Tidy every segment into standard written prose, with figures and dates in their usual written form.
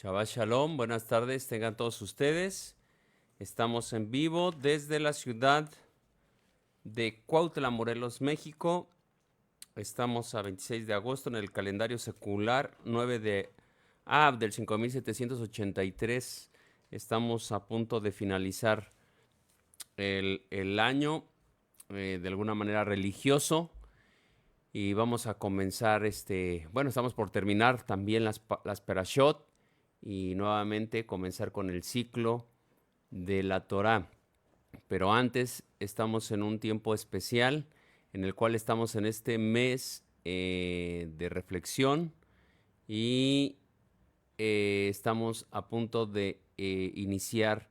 Shabbat Shalom, buenas tardes, tengan todos ustedes. Estamos en vivo desde la ciudad de Cuautla, Morelos, México. Estamos a 26 de agosto en el calendario secular, 9 de Av del 5783. Estamos a punto de finalizar el año de alguna manera religioso. Y vamos a comenzar estamos por terminar también las Perashot y nuevamente comenzar con el ciclo de la Torá. Pero antes estamos en un tiempo especial en el cual estamos en este mes de reflexión y estamos a punto de iniciar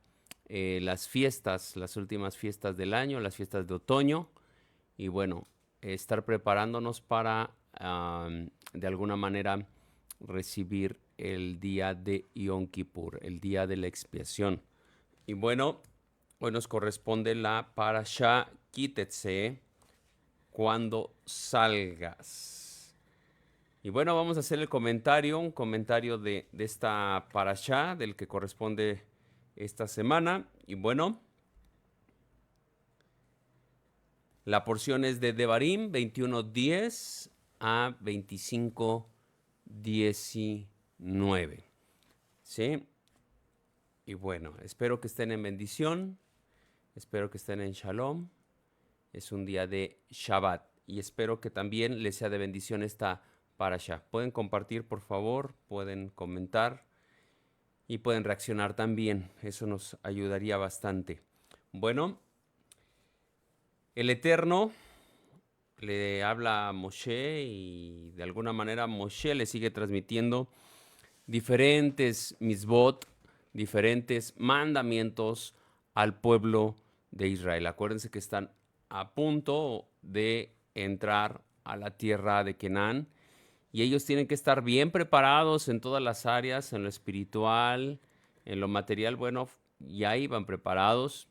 las fiestas, las últimas fiestas del año, las fiestas de otoño. Y bueno, estar preparándonos para, de alguna manera, recibir el día de Yom Kippur, el día de la expiación. Y bueno, hoy nos corresponde la Parashá Kitetse, cuando salgas. Y bueno, vamos a hacer el comentario, un comentario de esta Parashá, del que corresponde esta semana. Y bueno, la porción es de Devarim 21:10 a 25:19. ¿Sí? Y bueno, espero que estén en bendición, espero que estén en Shalom. Es un día de Shabbat y espero que también les sea de bendición esta parasha. Pueden compartir, por favor, pueden comentar y pueden reaccionar también. Eso nos ayudaría bastante. Bueno, el Eterno le habla a Moshe y de alguna manera Moshe le sigue transmitiendo diferentes misbot, diferentes mandamientos al pueblo de Israel. Acuérdense que están a punto de entrar a la tierra de Canaán y ellos tienen que estar bien preparados en todas las áreas, en lo espiritual, en lo material. Bueno, ya iban preparados,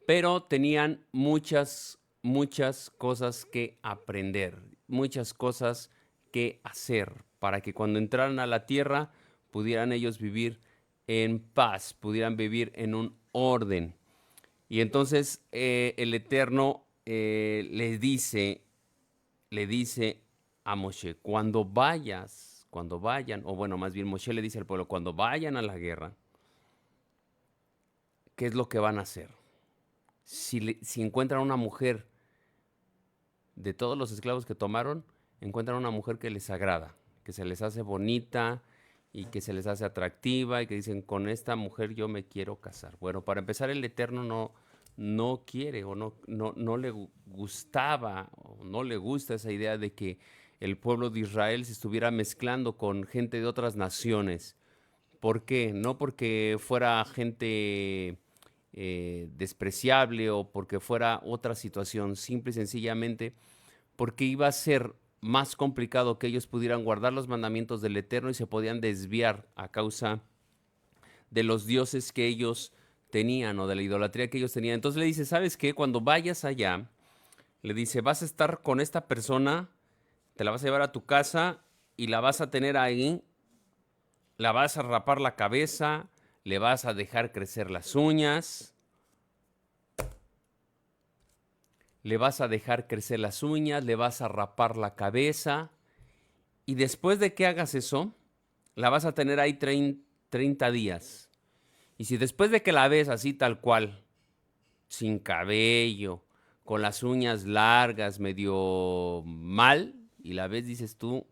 pero tenían muchas cosas que aprender, muchas cosas que hacer para que cuando entraran a la tierra pudieran ellos vivir en paz, pudieran vivir en un orden. Y entonces el Eterno le dice a Moshe, cuando vayan, o bueno, más bien Moshe le dice al pueblo, cuando vayan a la guerra, ¿qué es lo que van a hacer? Si encuentran una mujer, de todos los esclavos que tomaron, encuentran una mujer que les agrada, que se les hace bonita y que se les hace atractiva y que dicen, con esta mujer yo me quiero casar. Bueno, para empezar, el Eterno no quiere o no le gustaba o no le gusta esa idea de que el pueblo de Israel se estuviera mezclando con gente de otras naciones. ¿Por qué? No porque fuera gente despreciable o porque fuera otra situación, simple y sencillamente porque iba a ser más complicado que ellos pudieran guardar los mandamientos del Eterno y se podían desviar a causa de los dioses que ellos tenían o de la idolatría que ellos tenían. Entonces le dice, ¿sabes qué? Cuando vayas allá, le dice, vas a estar con esta persona, te la vas a llevar a tu casa y la vas a tener ahí, la vas a rapar la cabeza, le vas a dejar crecer las uñas, le vas a dejar crecer las uñas, le vas a rapar la cabeza y después de que hagas eso, la vas a tener ahí 30 días. Y si después de que la ves así tal cual, sin cabello, con las uñas largas, medio mal, y la ves, dices tú,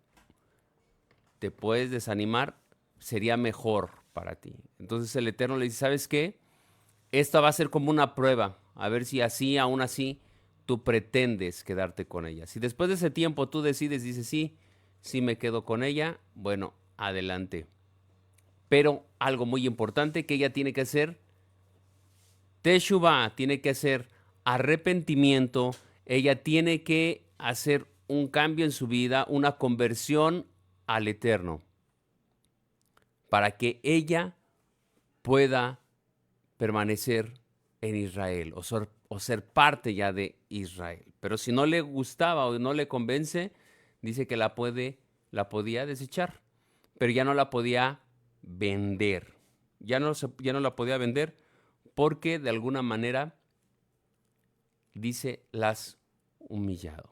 te puedes desanimar, sería mejor para ti. Entonces el Eterno le dice, ¿sabes qué? Esta va a ser como una prueba, a ver si así, aún así, tú pretendes quedarte con ella. Si después de ese tiempo tú decides, dices, sí, sí me quedo con ella, bueno, adelante. Pero algo muy importante que ella tiene que hacer, Teshuvah, tiene que hacer arrepentimiento, ella tiene que hacer un cambio en su vida, una conversión al Eterno, para que ella pueda permanecer en Israel o ser parte ya de Israel. Pero si no le gustaba o no le convence, dice que la podía desechar, pero ya no la podía vender. Ya no la podía vender porque de alguna manera, dice, las humillado.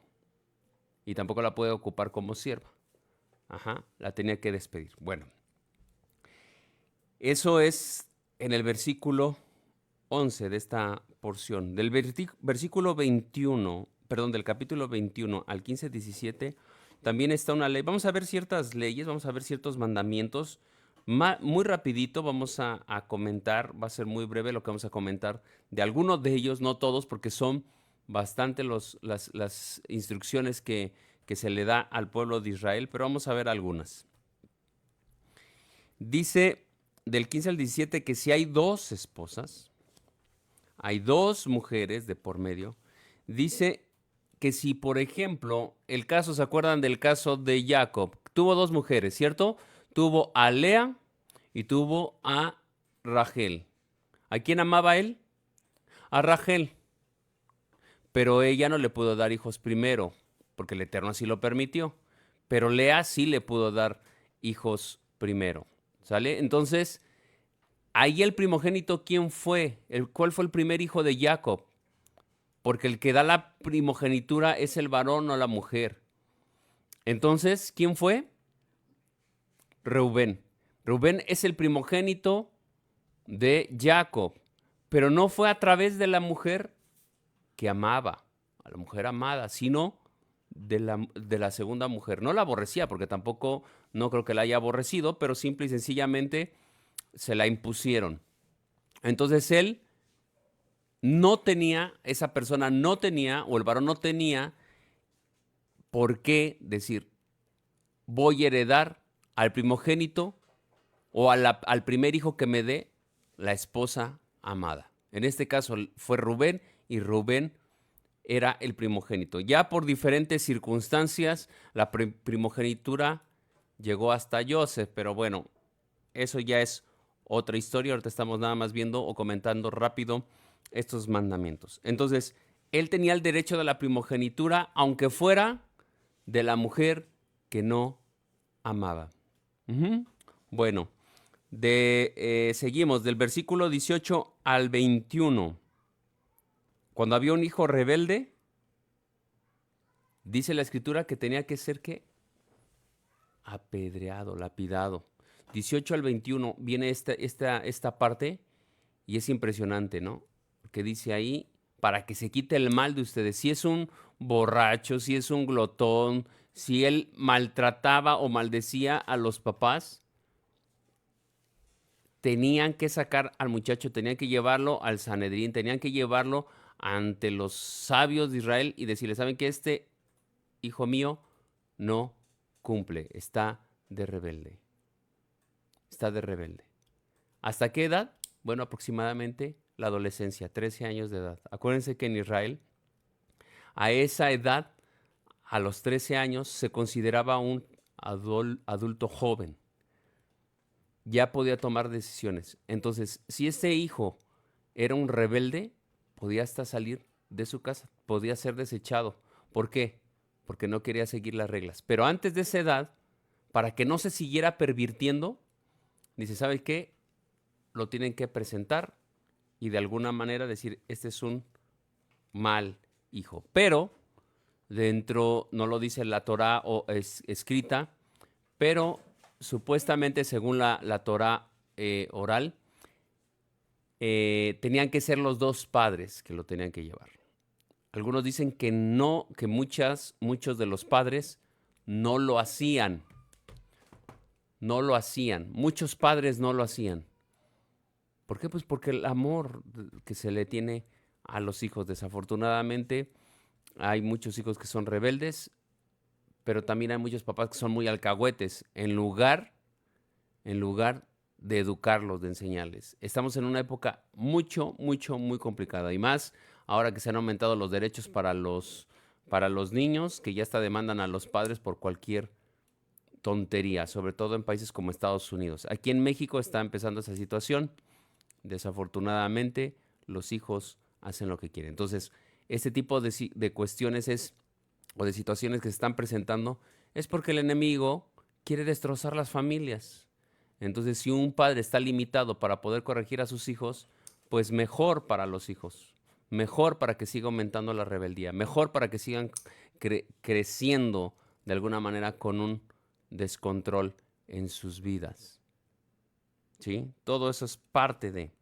Y tampoco la puede ocupar como sierva. Ajá, la tenía que despedir. Bueno, eso es en el versículo 11 de esta porción. Del versículo 21, perdón, del capítulo 21 al 15-17, también está una ley. Vamos a ver ciertas leyes, vamos a ver ciertos mandamientos. Muy rapidito vamos a comentar, va a ser muy breve lo que vamos a comentar de algunos de ellos, no todos, porque son bastante las instrucciones que se le da al pueblo de Israel, pero vamos a ver algunas. Dice del 15 al 17 que si hay dos esposas, hay dos mujeres de por medio, dice que si, por ejemplo, el caso, ¿se acuerdan del caso de Jacob? Tuvo dos mujeres, ¿cierto? Tuvo a Lea y tuvo a Rachel. ¿A quién amaba él? A Rachel. Pero ella no le pudo dar hijos primero, porque el Eterno así lo permitió. Pero Lea sí le pudo dar hijos primero, ¿sale? Entonces, ahí el primogénito, ¿quién fue? ¿Cuál fue el primer hijo de Jacob? Porque el que da la primogenitura es el varón o la mujer. Entonces, ¿quién fue? Reubén. Reubén es el primogénito de Jacob, pero no fue a través de la mujer que amaba, a la mujer amada, sino de la segunda mujer. No la aborrecía, porque tampoco, no creo que la haya aborrecido, pero simple y sencillamente se la impusieron. Entonces él no tenía, esa persona no tenía, o el varón no tenía por qué decir, voy a heredar al primogénito o al primer hijo que me dé la esposa amada. En este caso fue Rubén, y Rubén era el primogénito. Ya por diferentes circunstancias, la primogenitura llegó hasta Joseph, pero bueno, eso ya es otra historia. Ahorita estamos nada más viendo o comentando rápido estos mandamientos. Entonces, él tenía el derecho de la primogenitura, aunque fuera de la mujer que no amaba. Bueno, seguimos del versículo 18 al 21. Cuando había un hijo rebelde, dice la escritura que tenía que ser, ¿qué? Apedreado, lapidado. 18 al 21 viene esta parte y es impresionante, ¿no? Porque dice ahí, para que se quite el mal de ustedes. Si es un borracho, si es un glotón, si él maltrataba o maldecía a los papás, tenían que sacar al muchacho, tenían que llevarlo al Sanedrín, tenían que llevarlo ante los sabios de Israel y decirle, ¿saben qué? Este hijo mío no cumple, está de rebelde. Está de rebelde. ¿Hasta qué edad? Bueno, aproximadamente la adolescencia, 13 años de edad. Acuérdense que en Israel, a esa edad, a los 13 años, se consideraba un adulto joven. Ya podía tomar decisiones. Entonces, si este hijo era un rebelde, podía hasta salir de su casa, podía ser desechado. ¿Por qué? Porque no quería seguir las reglas. Pero antes de esa edad, para que no se siguiera pervirtiendo, dice, ¿sabe qué? Lo tienen que presentar y de alguna manera decir, este es un mal hijo. Pero dentro, no lo dice la Torá o es escrita, pero supuestamente según la Torá oral, tenían que ser los dos padres que lo tenían que llevar. Algunos dicen que no, que muchos de los padres no lo hacían. No lo hacían. Muchos padres no lo hacían. ¿Por qué? Pues porque el amor que se le tiene a los hijos. Desafortunadamente, hay muchos hijos que son rebeldes, pero también hay muchos papás que son muy alcahuetes en lugar de educarlos, de enseñarles. Estamos en una época muy complicada, y más ahora que se han aumentado los derechos para los niños, que ya hasta demandan a los padres por cualquier tontería, sobre todo en países como Estados Unidos. Aquí en México está empezando esa situación. Desafortunadamente, los hijos hacen lo que quieren. Entonces, este tipo de cuestiones o de situaciones que se están presentando es porque el enemigo quiere destrozar las familias. Entonces, si un padre está limitado para poder corregir a sus hijos, pues mejor para los hijos, mejor para que siga aumentando la rebeldía, mejor para que sigan creciendo de alguna manera con un descontrol en sus vidas. ¿Sí? Todo eso es parte de...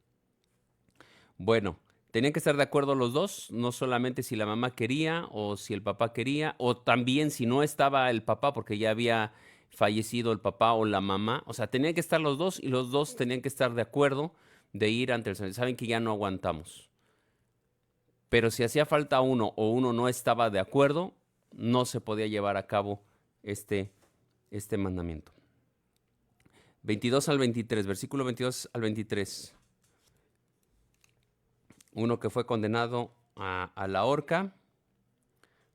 Bueno, tenían que estar de acuerdo los dos, no solamente si la mamá quería o si el papá quería, o también si no estaba el papá porque ya había fallecido el papá o la mamá. O sea, tenían que estar los dos y los dos tenían que estar de acuerdo de ir ante el Señor. Saben que ya no aguantamos. Pero si hacía falta uno o uno no estaba de acuerdo, no se podía llevar a cabo este mandamiento. 22 al 23, versículo 22 al 23. Uno que fue condenado a la horca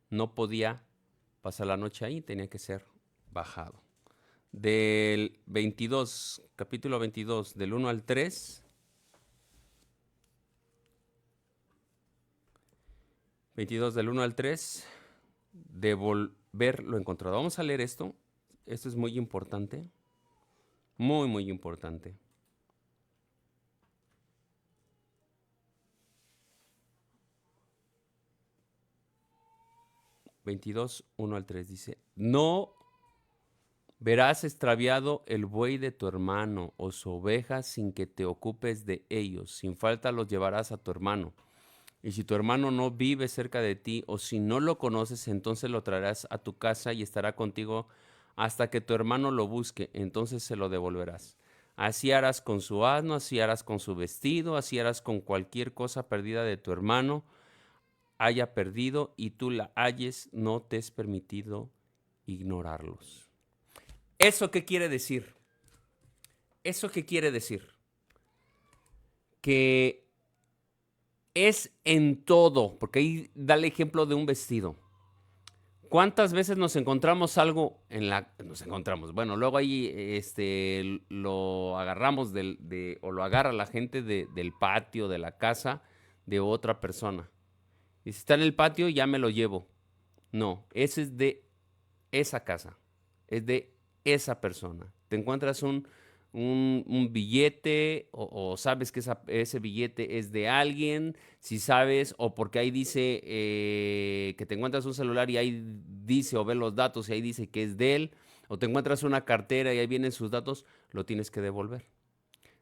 no podía pasar la noche ahí, tenía que ser bajado. Del 22, capítulo 22, del 1 al 3. 22 del 1 al 3, devolver lo encontrado. Vamos a leer esto. Esto es muy importante. Muy, muy importante. (22, 1 al 3) dice: No verás extraviado el buey de tu hermano o su oveja sin que te ocupes de ellos. Sin falta los llevarás a tu hermano. Y si tu hermano no vive cerca de ti o si no lo conoces, entonces lo traerás a tu casa y estará contigo hasta que tu hermano lo busque. Entonces se lo devolverás. Así harás con su asno, así harás con su vestido, así harás con cualquier cosa perdida de tu hermano haya perdido y tú la halles, no te es permitido ignorarlos. ¿Eso qué quiere decir? ¿Eso qué quiere decir? Que es en todo, porque ahí da el ejemplo de un vestido. ¿Cuántas veces nos encontramos algo nos encontramos? Bueno, luego ahí lo agarramos o lo agarra la gente del patio, de la casa de otra persona. Y si está en el patio, ya me lo llevo. No, ese es de esa casa, es de esa persona. Te encuentras un billete o sabes que ese billete es de alguien, si sabes, o porque ahí dice que te encuentras un celular y ahí dice o ves los datos y ahí dice que es de él, o te encuentras una cartera y ahí vienen sus datos, lo tienes que devolver.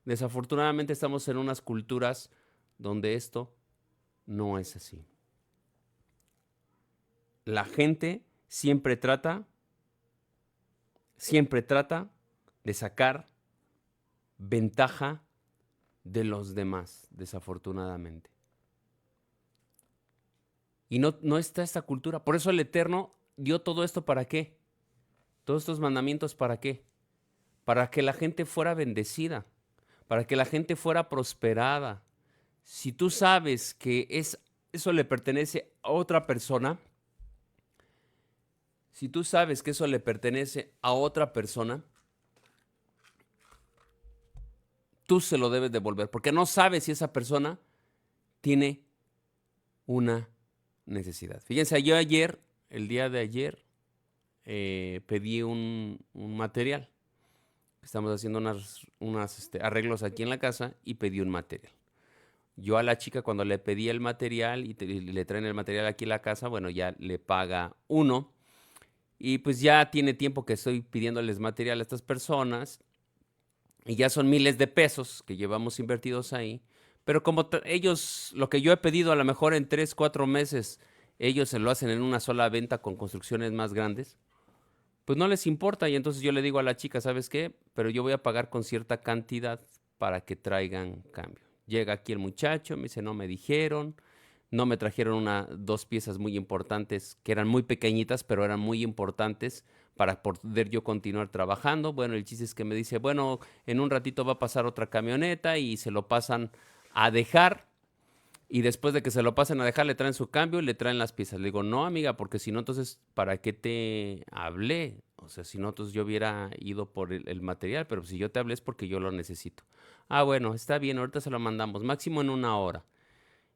Desafortunadamente estamos en unas culturas donde esto no es así. La gente siempre trata de sacar ventaja de los demás, desafortunadamente. Y no está esta cultura. Por eso el Eterno dio todo esto, ¿para qué? Todos estos mandamientos, ¿para qué? Para que la gente fuera bendecida, para que la gente fuera prosperada. Si tú sabes que eso le pertenece a otra persona, si tú sabes que eso le pertenece a otra persona, tú se lo debes devolver, porque no sabes si esa persona tiene una necesidad. Fíjense, yo el día de ayer, pedí un material. Estamos haciendo unos arreglos aquí en la casa y pedí un material. Yo a la chica cuando le pedí el material y le traen el material aquí a la casa, bueno, ya le paga uno. Y pues ya tiene tiempo que estoy pidiéndoles material a estas personas y ya son miles de pesos que llevamos invertidos ahí. Pero como ellos, lo que yo he pedido a lo mejor en 3, 4 meses, ellos se lo hacen en una sola venta con construcciones más grandes, pues no les importa. Y entonces yo le digo a la chica, ¿sabes qué? Pero yo voy a pagar con cierta cantidad para que traigan cambio. Llega aquí el muchacho, me dice, no me dijeron, no me trajeron dos piezas muy importantes, que eran muy pequeñitas, pero eran muy importantes para poder yo continuar trabajando. Bueno, el chiste es que me dice, bueno, en un ratito va a pasar otra camioneta y se lo pasan a dejar. Y después de que se lo pasen a dejar, le traen su cambio y le traen las piezas. Le digo, no, amiga, porque si no, entonces, ¿para qué te hablé? O sea, si no, entonces yo hubiera ido por el material, pero si yo te hablé es porque yo lo necesito. Ah, bueno, está bien, ahorita se lo mandamos, máximo en 1 hora.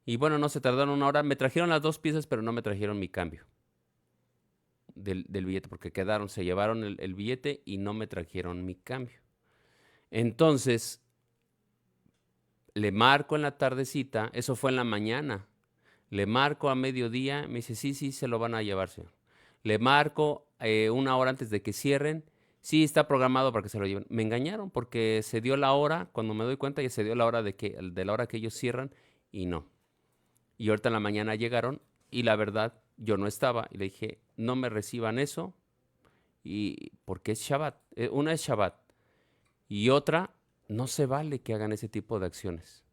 Y bueno, no se tardaron 1 hora. Me trajeron las 2 piezas, pero no me trajeron mi cambio del billete, porque se llevaron el billete y no me trajeron mi cambio. Entonces, le marco en la tardecita, eso fue en la mañana. Le marco a mediodía, me dice, sí, sí, se lo van a llevar, señor. Le marco 1 hora antes de que cierren. Sí, está programado para que se lo lleven. Me engañaron porque se dio la hora, cuando me doy cuenta ya se dio la hora de la hora que ellos cierran y no. Y ahorita en la mañana llegaron y la verdad yo no estaba y le dije, no me reciban eso y porque es Shabbat. Una es Shabbat y otra, no se vale que hagan ese tipo de acciones.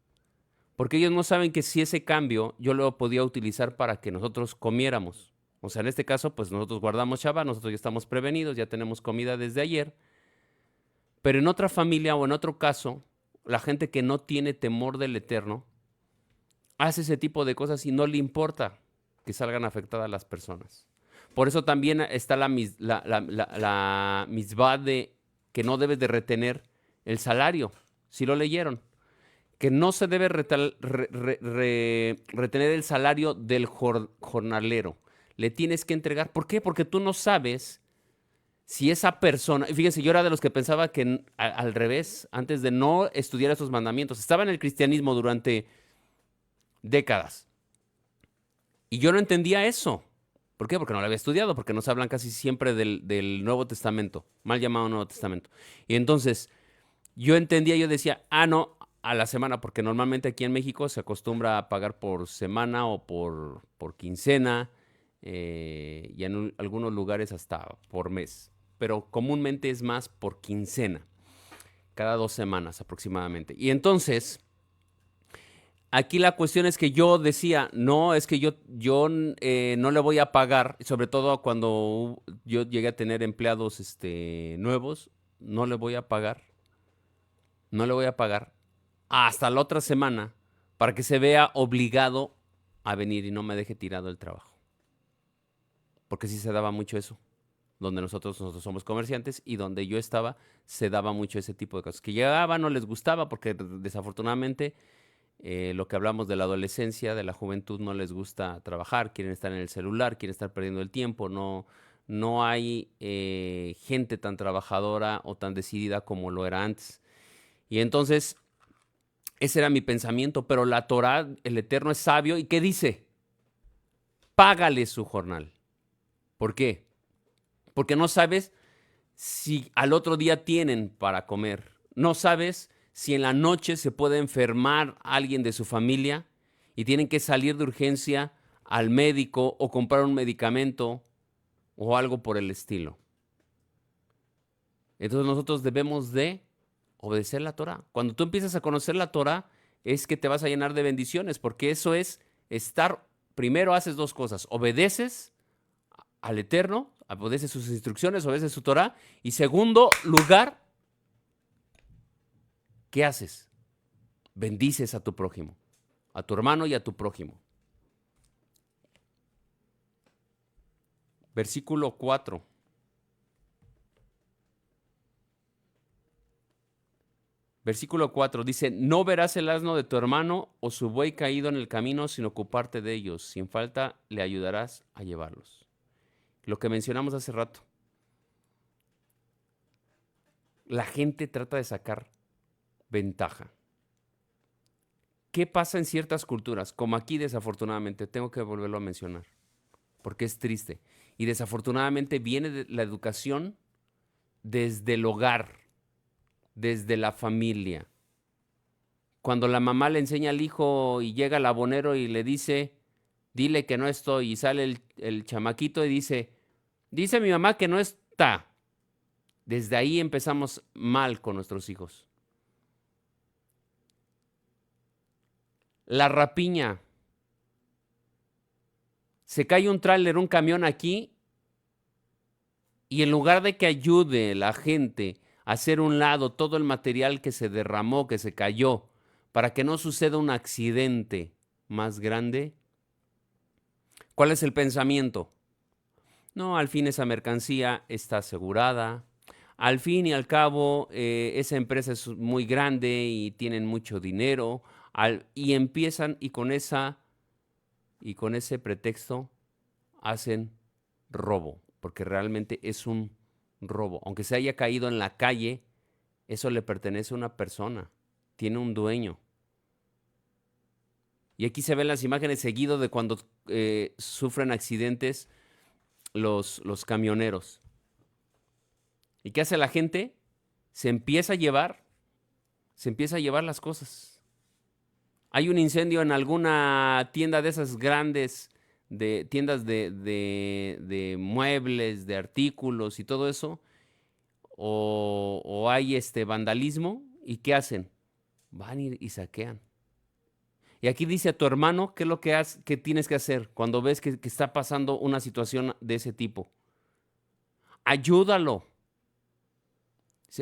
Porque ellos no saben que si ese cambio yo lo podía utilizar para que nosotros comiéramos. O sea, en este caso, pues nosotros guardamos Shabbat, nosotros ya estamos prevenidos, ya tenemos comida desde ayer. Pero en otra familia o en otro caso, la gente que no tiene temor del Eterno hace ese tipo de cosas y no le importa que salgan afectadas las personas. Por eso también está la misbah de que no debes de retener el salario. Si lo leyeron, que no se debe retener el salario del jornalero. Le tienes que entregar. ¿Por qué? Porque tú no sabes si esa persona, fíjense, yo era de los que pensaba que al revés, antes de no estudiar esos mandamientos, estaba en el cristianismo durante décadas. Y yo no entendía eso. ¿Por qué? Porque no lo había estudiado, porque nos hablan casi siempre del Nuevo Testamento, mal llamado Nuevo Testamento. Y entonces yo entendía, yo decía, no, a la semana, porque normalmente aquí en México se acostumbra a pagar por semana o por quincena, y en algunos lugares hasta por mes. Pero comúnmente es más por quincena, cada 2 semanas aproximadamente. Y entonces, aquí la cuestión es que yo decía, no, es que yo no le voy a pagar, sobre todo cuando yo llegué a tener empleados nuevos, no le voy a pagar, no le voy a pagar hasta la otra semana para que se vea obligado a venir y no me deje tirado el trabajo. Porque sí se daba mucho eso. Donde nosotros somos comerciantes y donde yo estaba se daba mucho ese tipo de cosas. Que llegaban, no les gustaba porque desafortunadamente lo que hablamos de la adolescencia, de la juventud, no les gusta trabajar, quieren estar en el celular, quieren estar perdiendo el tiempo, no hay gente tan trabajadora o tan decidida como lo era antes. Y entonces ese era mi pensamiento, pero la Torá, el Eterno es sabio, ¿y qué dice? Págale su jornal. ¿Por qué? Porque no sabes si al otro día tienen para comer. No sabes si en la noche se puede enfermar alguien de su familia y tienen que salir de urgencia al médico o comprar un medicamento o algo por el estilo. Entonces nosotros debemos de obedecer la Torah. Cuando tú empiezas a conocer la Torah, es que te vas a llenar de bendiciones, porque eso es primero haces dos cosas, obedeces al Eterno, obedeces sus instrucciones, obedeces su Torah, y segundo lugar, ¿qué haces? Bendices a tu prójimo, a tu hermano y a tu prójimo. Versículo 4. Versículo 4 dice, no verás el asno de tu hermano o su buey caído en el camino sin ocuparte de ellos. Sin falta le ayudarás a llevarlos. Lo que mencionamos hace rato. La gente trata de sacar ventaja. ¿Qué pasa en ciertas culturas? Como aquí, desafortunadamente, tengo que volverlo a mencionar, porque es triste. Y desafortunadamente viene de la educación desde el hogar, desde la familia. Cuando la mamá le enseña al hijo y llega el abonero y le dice, dile que no estoy, y sale el chamaquito y dice mi mamá que no está. Desde ahí empezamos mal con nuestros hijos. La rapiña. Se cae un tráiler, un camión aquí, y en lugar de que ayude la gente a hacer un lado todo el material que se derramó, que se cayó, para que no suceda un accidente más grande, ¿cuál es el pensamiento? No, al fin esa mercancía está asegurada. Al fin y al cabo, esa empresa es muy grande y tienen mucho dinero. Y empiezan y con ese pretexto hacen robo, porque realmente es un robo. Aunque se haya caído en la calle, Eso le pertenece a una persona, tiene un dueño. Y aquí se ven las imágenes seguido de cuando sufren accidentes los camioneros. ¿Y qué hace la gente? Se empieza a llevar las cosas. Hay un incendio en alguna tienda de esas grandes, de tiendas de muebles, de artículos y todo eso, o hay vandalismo, ¿y qué hacen? Van y saquean. Y aquí dice a tu hermano qué es lo que tienes que hacer cuando ves que está pasando una situación de ese tipo. Ayúdalo.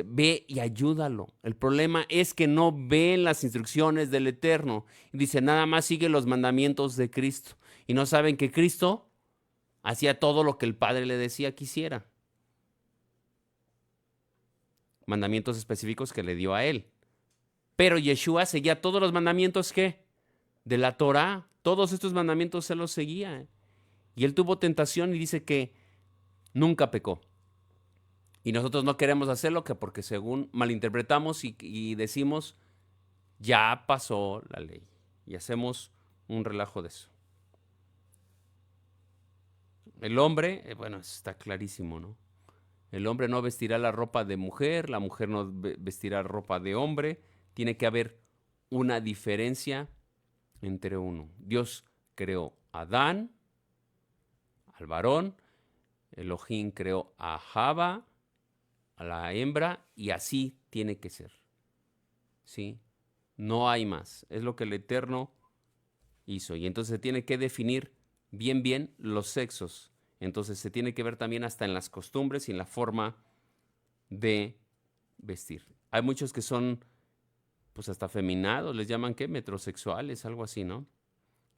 Ve y ayúdalo. El problema es que no ven las instrucciones del Eterno. Y dice, nada más sigue los mandamientos de Cristo. Y no saben que Cristo hacía todo lo que el Padre le decía que hiciera. Mandamientos específicos que le dio a él. Pero Yeshua seguía todos los mandamientos ¿qué? De la Torá. Todos estos mandamientos se los seguía. Y él tuvo tentación y dice que nunca pecó. Y nosotros no queremos hacerlo porque según malinterpretamos y decimos, ya pasó la ley. Y hacemos un relajo de eso. El hombre, bueno, está clarísimo, ¿no? El hombre no vestirá la ropa de mujer, la mujer no vestirá ropa de hombre. Tiene que haber una diferencia entre uno. Dios creó a Adán, al varón. Elohim creó a Java, a la hembra, y así tiene que ser. ¿Sí? No hay más. Es lo que el Eterno hizo. Y entonces se tiene que definir bien los sexos. Entonces se tiene que ver también hasta en las costumbres y en la forma de vestir. Hay muchos que son, pues hasta afeminados, les llaman ¿qué? Metrosexuales, algo así, ¿no?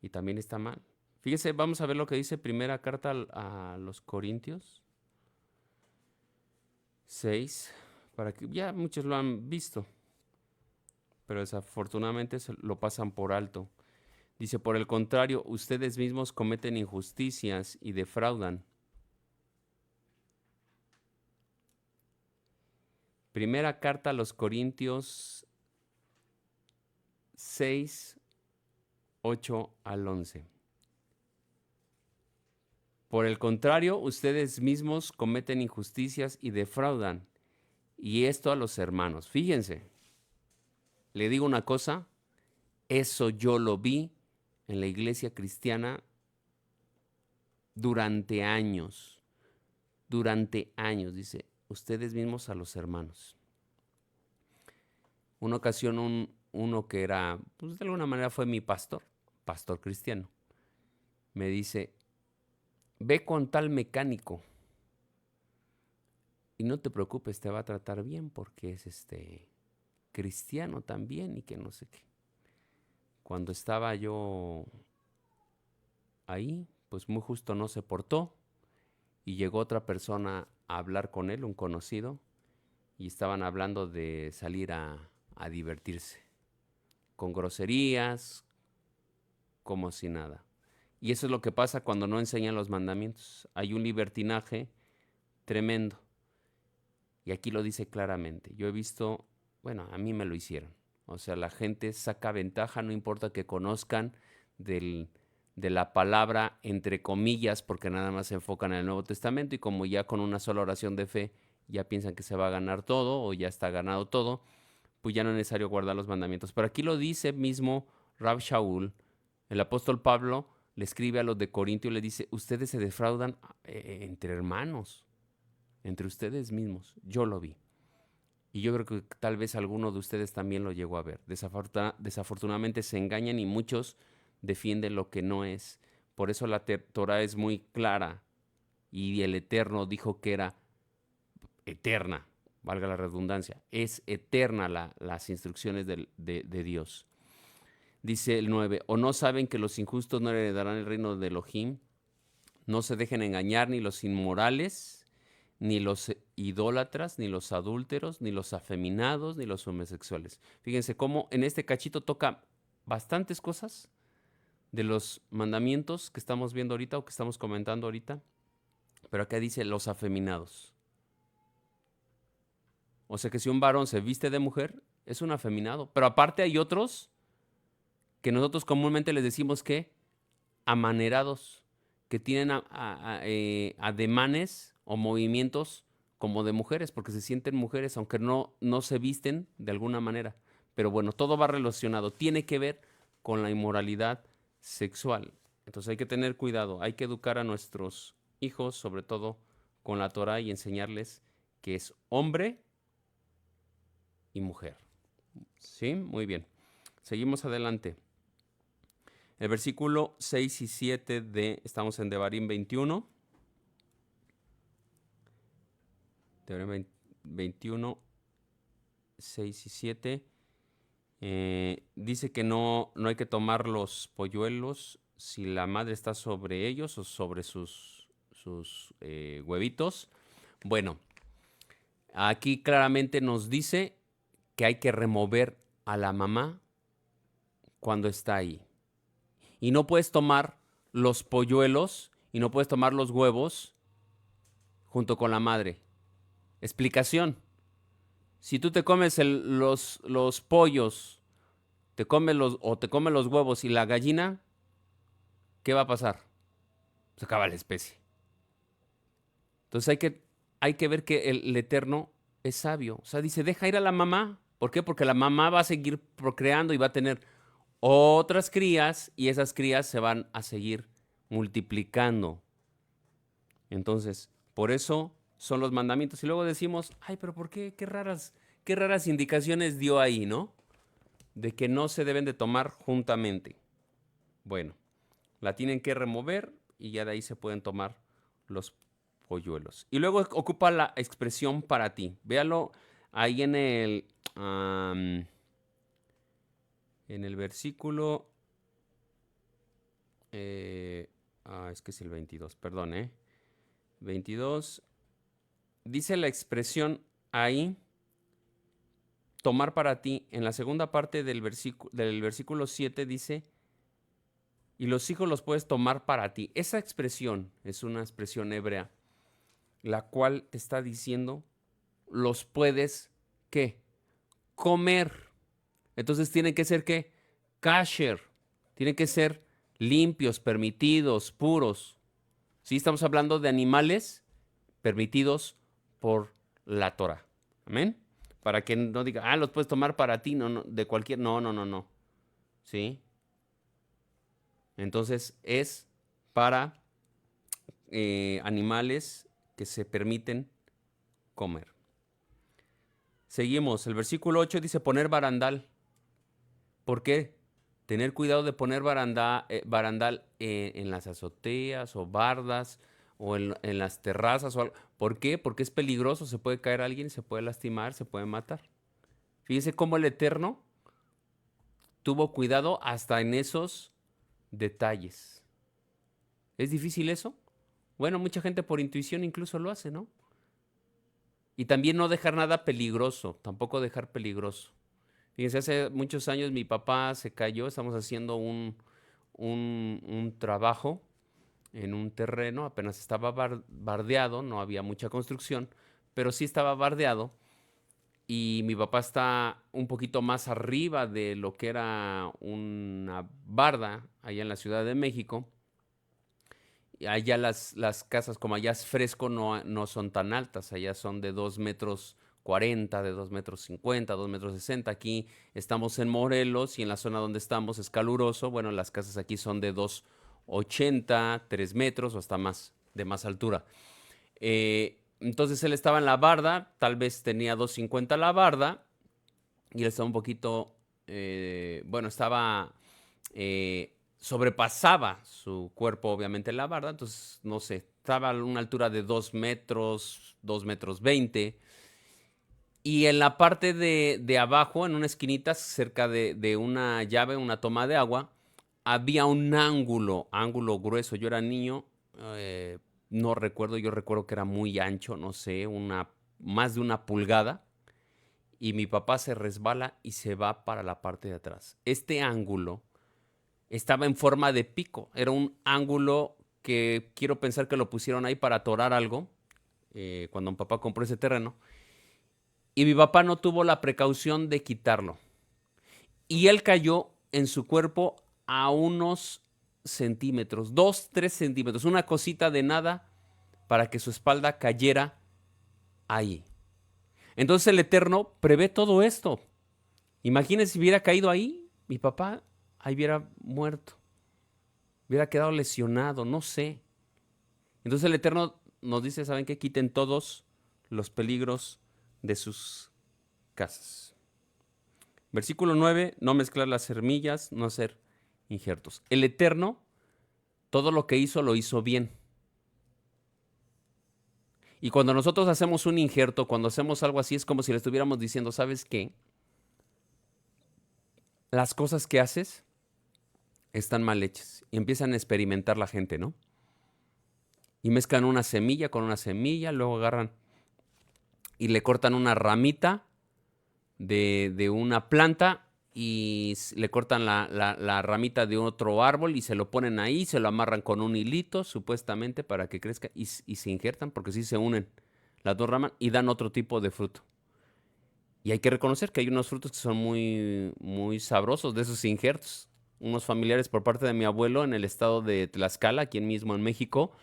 Y también está mal. Fíjese, vamos a ver lo que dice primera carta a los Corintios 6, para que ya muchos lo han visto, pero desafortunadamente lo pasan por alto. Dice, por el contrario, ustedes mismos cometen injusticias y defraudan. Primera carta a los Corintios 6, 8 al 11. Por el contrario, ustedes mismos cometen injusticias y defraudan. Y esto a los hermanos. Fíjense, le digo una cosa, eso yo lo vi en la iglesia cristiana durante años. Durante años, dice, ustedes mismos a los hermanos. Una ocasión uno que era, pues de alguna manera fue mi pastor cristiano, me dice, ve con tal mecánico y no te preocupes, te va a tratar bien porque es cristiano también y que no sé qué. Cuando estaba yo ahí, pues muy justo no se portó y llegó otra persona a hablar con él, un conocido, y estaban hablando de salir a divertirse, con groserías, como si nada. Y eso es lo que pasa cuando no enseñan los mandamientos. Hay un libertinaje tremendo. Y aquí lo dice claramente. Yo he visto, bueno, a mí me lo hicieron. O sea, la gente saca ventaja, no importa que conozcan de la palabra, entre comillas, porque nada más se enfocan en el Nuevo Testamento y como ya con una sola oración de fe ya piensan que se va a ganar todo o ya está ganado todo, pues ya no es necesario guardar los mandamientos. Pero aquí lo dice mismo Rab Shaul, el apóstol Pablo le escribe a los de Corintio y le dice, ustedes se defraudan entre hermanos, entre ustedes mismos. Yo lo vi. Y yo creo que tal vez alguno de ustedes también lo llegó a ver. Desafortunadamente se engañan y muchos defienden lo que no es. Por eso la Torah es muy clara y el Eterno dijo que era eterna, valga la redundancia. Es eterna las instrucciones de Dios. Dice el 9, ¿o no saben que los injustos no heredarán el reino de Elohim? No se dejen engañar ni los inmorales, ni los idólatras, ni los adúlteros, ni los afeminados, ni los homosexuales. Fíjense cómo en este cachito toca bastantes cosas de los mandamientos que estamos viendo ahorita o que estamos comentando ahorita. Pero acá dice los afeminados. O sea que si un varón se viste de mujer, es un afeminado. Pero aparte hay otros que nosotros comúnmente les decimos que amanerados, que tienen ademanes o movimientos como de mujeres, porque se sienten mujeres, aunque no se visten de alguna manera. Pero bueno, todo va relacionado. Tiene que ver con la inmoralidad sexual. Entonces hay que tener cuidado, hay que educar a nuestros hijos, sobre todo con la Torah, y enseñarles que es hombre y mujer. ¿Sí? Muy bien. Seguimos adelante. El versículo 6 y 7 estamos en Devarim 21. Devarim 21, 6 y 7. Dice que no hay que tomar los polluelos si la madre está sobre ellos o sobre sus huevitos. Bueno, aquí claramente nos dice que hay que remover a la mamá cuando está ahí. Y no puedes tomar los polluelos y no puedes tomar los huevos junto con la madre. Explicación. Si tú te comes los pollos, te comes te comes los huevos y la gallina, ¿qué va a pasar? Se acaba la especie. Entonces hay que ver que el Eterno es sabio. O sea, dice, deja ir a la mamá. ¿Por qué? Porque la mamá va a seguir procreando y va a tener otras crías y esas crías se van a seguir multiplicando. Entonces, por eso son los mandamientos. Y luego decimos, ay, pero ¿por qué? Qué raras indicaciones dio ahí, ¿no? De que no se deben de tomar juntamente. Bueno, la tienen que remover y ya de ahí se pueden tomar los polluelos. Y luego ocupa la expresión para ti. Véalo ahí en el versículo... es que es el 22, perdón, 22. Dice la expresión ahí, tomar para ti. En la segunda parte del versículo 7 dice, y los hijos los puedes tomar para ti. Esa expresión es una expresión hebrea, la cual te está diciendo, los puedes, ¿qué? Comer. Entonces tienen que ser, ¿qué? Kasher. Tienen que ser limpios, permitidos, puros. ¿Sí? Estamos hablando de animales permitidos por la Torah. Amén. Para que no diga, los puedes tomar para ti, no, de cualquier. No. ¿Sí? Entonces es para animales que se permiten comer. Seguimos. El versículo 8 dice poner barandal. ¿Por qué? Tener cuidado de poner barandal en las azoteas o bardas o en las terrazas o algo. ¿Por qué? Porque es peligroso, se puede caer alguien, se puede lastimar, se puede matar. Fíjense cómo el Eterno tuvo cuidado hasta en esos detalles. ¿Es difícil eso? Bueno, mucha gente por intuición incluso lo hace, ¿no? Y también no dejar nada peligroso, tampoco dejar peligroso. Fíjense, hace muchos años mi papá se cayó, estamos haciendo un trabajo en un terreno, apenas estaba bardeado, no había mucha construcción, pero sí estaba bardeado y mi papá está un poquito más arriba de lo que era una barda allá en la Ciudad de México. Y allá las casas, como allá es fresco, no son tan altas, allá son de 2,40 m, de 2,50 m, 2,60 m. Aquí estamos en Morelos y en la zona donde estamos es caluroso. Bueno, las casas aquí son de 2,80 m, 3 metros o hasta más, de más altura. Entonces él estaba en la barda, tal vez tenía 2,50 m la barda, y él estaba un poquito, sobrepasaba su cuerpo obviamente en la barda, entonces no sé, estaba a una altura de 2 metros, 2,20 m. Y en la parte de abajo, en una esquinita, cerca de una llave, una toma de agua, había un ángulo grueso. Yo era niño, no recuerdo, yo recuerdo que era muy ancho, no sé, más de 1 pulgada. Y mi papá se resbala y se va para la parte de atrás. Este ángulo estaba en forma de pico. Era un ángulo que quiero pensar que lo pusieron ahí para atorar algo, cuando mi papá compró ese terreno. y mi papá no tuvo la precaución de quitarlo. Y él cayó en su cuerpo a unos centímetros, 2, 3 centímetros, una cosita de nada para que su espalda cayera ahí. Entonces el Eterno prevé todo esto. Imagínense si hubiera caído ahí, mi papá ahí hubiera muerto, hubiera quedado lesionado, no sé. Entonces el Eterno nos dice, ¿saben qué? Quiten todos los peligros de sus casas. Versículo 9, no mezclar las semillas, no hacer injertos. El Eterno, todo lo que hizo, lo hizo bien. Y cuando nosotros hacemos un injerto, cuando hacemos algo así, es como si le estuviéramos diciendo, ¿sabes qué? Las cosas que haces están mal hechas. Y empiezan a experimentar la gente, ¿no? Y mezclan una semilla con una semilla, luego agarran y le cortan una ramita de una planta y le cortan la ramita de otro árbol y se lo ponen ahí, se lo amarran con un hilito, supuestamente, para que crezca y se injertan, porque sí se unen las dos ramas y dan otro tipo de fruto. Y hay que reconocer que hay unos frutos que son muy, muy sabrosos de esos injertos. Unos familiares por parte de mi abuelo en el estado de Tlaxcala, aquí mismo en México,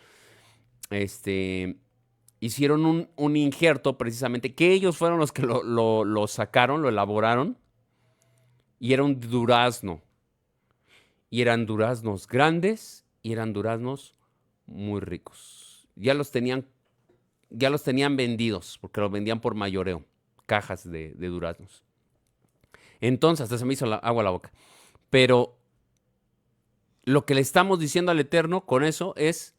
hicieron un injerto precisamente, que ellos fueron los que lo sacaron, lo elaboraron, y era un durazno. Y eran duraznos grandes y eran duraznos muy ricos. Ya los tenían vendidos, porque los vendían por mayoreo, cajas de duraznos. Entonces, hasta se me hizo agua a la boca. Pero lo que le estamos diciendo al Eterno con eso es,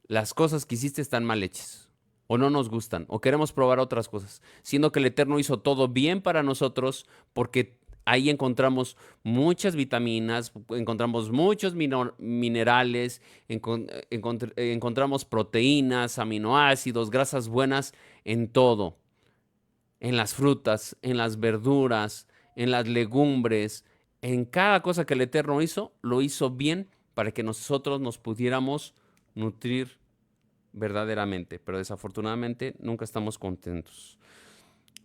las cosas que hiciste están mal hechas, o no nos gustan, o queremos probar otras cosas, siendo que el Eterno hizo todo bien para nosotros, porque ahí encontramos muchas vitaminas, encontramos muchos minerales, encontramos proteínas, aminoácidos, grasas buenas en todo, en las frutas, en las verduras, en las legumbres, en cada cosa que el Eterno hizo, lo hizo bien para que nosotros nos pudiéramos nutrir verdaderamente, pero desafortunadamente nunca estamos contentos.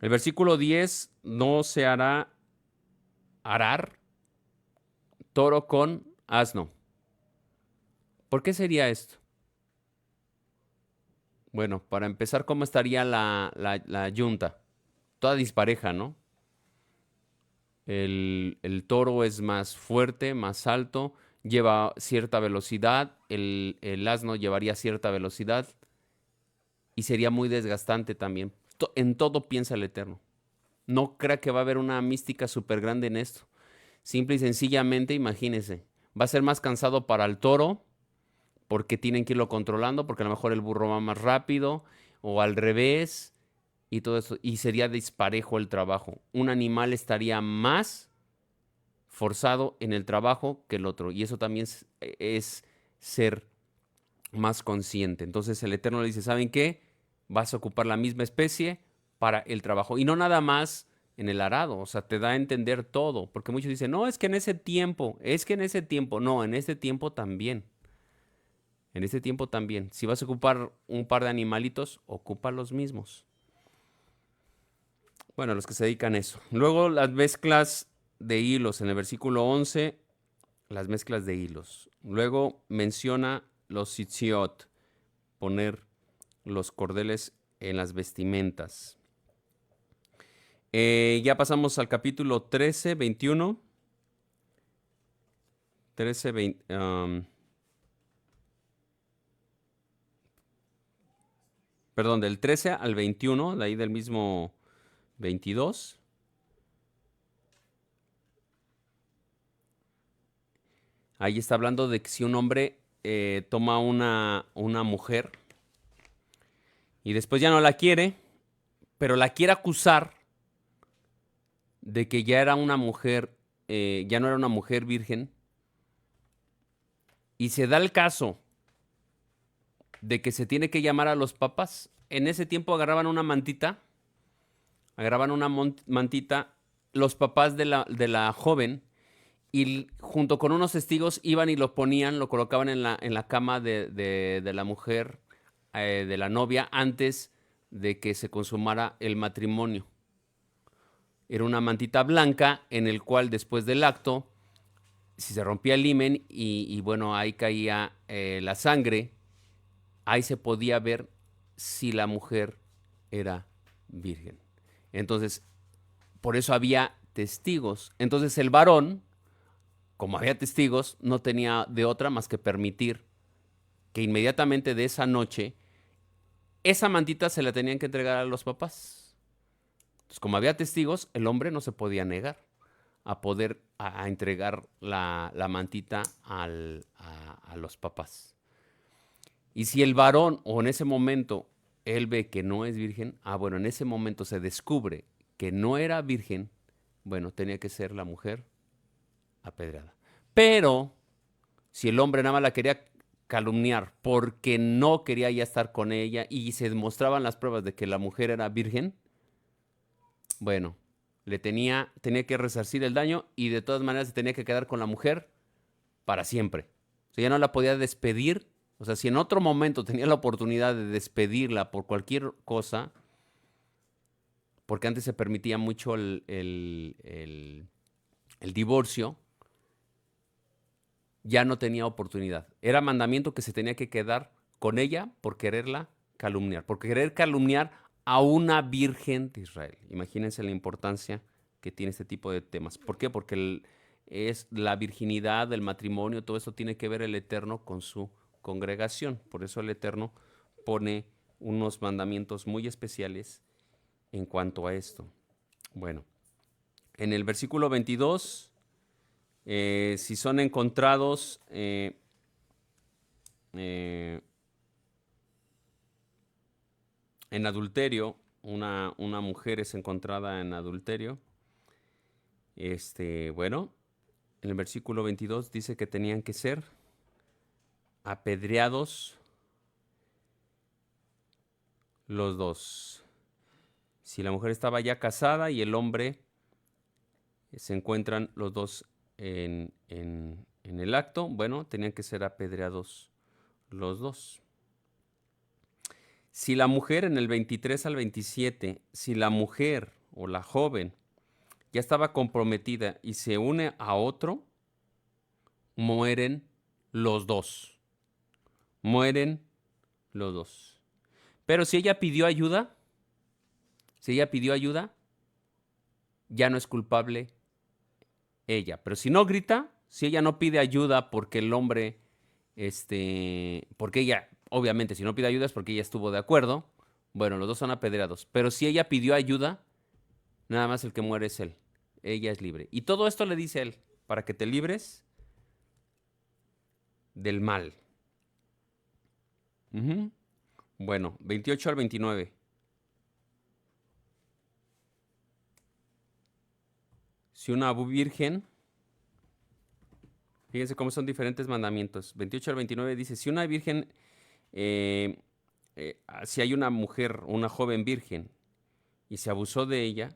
El versículo 10, no se hará arar toro con asno. ¿Por qué sería esto? Bueno, para empezar, ¿cómo estaría la yunta? Toda dispareja, ¿no? El toro es más fuerte, más alto, lleva cierta velocidad, el asno llevaría cierta velocidad y sería muy desgastante también. En todo piensa el Eterno. No crea que va a haber una mística súper grande en esto. Simple y sencillamente, imagínense, va a ser más cansado para el toro porque tienen que irlo controlando, porque a lo mejor el burro va más rápido o al revés y todo eso. Y sería disparejo el trabajo. Un animal estaría más forzado en el trabajo que el otro. Y eso también es ser más consciente. Entonces el Eterno le dice, ¿saben qué? Vas a ocupar la misma especie para el trabajo. Y no nada más en el arado, o sea, te da a entender todo. Porque muchos dicen, no, es que en ese tiempo, no, en este tiempo también. En este tiempo también. Si vas a ocupar un par de animalitos, ocupa los mismos. Bueno, los que se dedican a eso. Luego las mezclas de hilos. En el versículo 11, las mezclas de hilos. Luego menciona los tzitziot, poner los cordeles en las vestimentas. Ya pasamos al capítulo 13, 21. 13, 20, perdón, del 13 al 21, de ahí del mismo 22. Ahí está hablando de que si un hombre toma una mujer y después ya no la quiere, pero la quiere acusar de que ya era una mujer, ya no era una mujer virgen, y se da el caso de que se tiene que llamar a los papás. En ese tiempo agarraban una mantita, los papás de la joven, y junto con unos testigos iban y lo ponían, lo colocaban en la cama de la mujer, de la novia, antes de que se consumara el matrimonio. Era una mantita blanca en el cual después del acto, si se rompía el himen y bueno, ahí caía la sangre, ahí se podía ver si la mujer era virgen. Entonces, por eso había testigos. Entonces el varón, como había testigos, no tenía de otra más que permitir que inmediatamente de esa noche, esa mantita se la tenían que entregar a los papás. Entonces, como había testigos, el hombre no se podía negar a poder a entregar la mantita a los papás. Y si el varón, o en ese momento, él ve que no es virgen, bueno, en ese momento se descubre que no era virgen, bueno, tenía que ser la mujer apedreada. Pero, si el hombre nada más la quería calumniar porque no quería ya estar con ella y se demostraban las pruebas de que la mujer era virgen, bueno, tenía que resarcir el daño y de todas maneras se tenía que quedar con la mujer para siempre. O sea, ya no la podía despedir. O sea, si en otro momento tenía la oportunidad de despedirla por cualquier cosa, porque antes se permitía mucho el divorcio, ya no tenía oportunidad. Era mandamiento que se tenía que quedar con ella por quererla calumniar, por querer calumniar a una virgen de Israel. Imagínense la importancia que tiene este tipo de temas. ¿Por qué? Porque es la virginidad, el matrimonio, todo eso tiene que ver el Eterno con su congregación. Por eso el Eterno pone unos mandamientos muy especiales en cuanto a esto. Bueno, en el versículo 22, si son encontrados en adulterio, una mujer es encontrada en adulterio, bueno, en el versículo 22 dice que tenían que ser apedreados los dos. Si la mujer estaba ya casada y el hombre, se encuentran los dos en el acto, bueno, tenían que ser apedreados los dos. Si la mujer en el 23 al 27, si la mujer o la joven ya estaba comprometida y se une a otro, mueren los dos. Mueren los dos. Pero si ella pidió ayuda, ya no es culpable ella. Pero si no grita, si ella no pide ayuda porque el hombre, porque ella, obviamente, si no pide ayuda es porque ella estuvo de acuerdo, bueno, los dos son apedreados. Pero si ella pidió ayuda, nada más el que muere es él. Ella es libre. Y todo esto le dice él, para que te libres del mal. Bueno, 28 al 29. Si una virgen, fíjense cómo son diferentes mandamientos. 28 al 29 dice, si una virgen, si hay una mujer, una joven virgen, y se abusó de ella,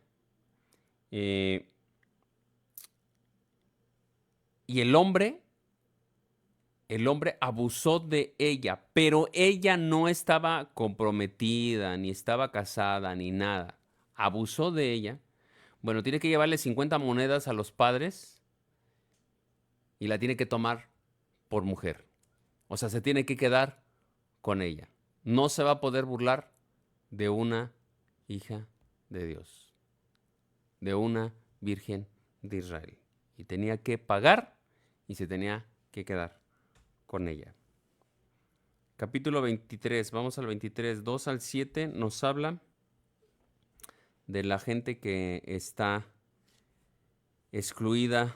y el hombre abusó de ella, pero ella no estaba comprometida, ni estaba casada, ni nada. Abusó de ella. Bueno, tiene que llevarle 50 monedas a los padres y la tiene que tomar por mujer. O sea, se tiene que quedar con ella. No se va a poder burlar de una hija de Dios, de una virgen de Israel. Y tenía que pagar y se tenía que quedar con ella. Capítulo 23, vamos al 23, 2 al 7 nos habla de la gente que está excluida.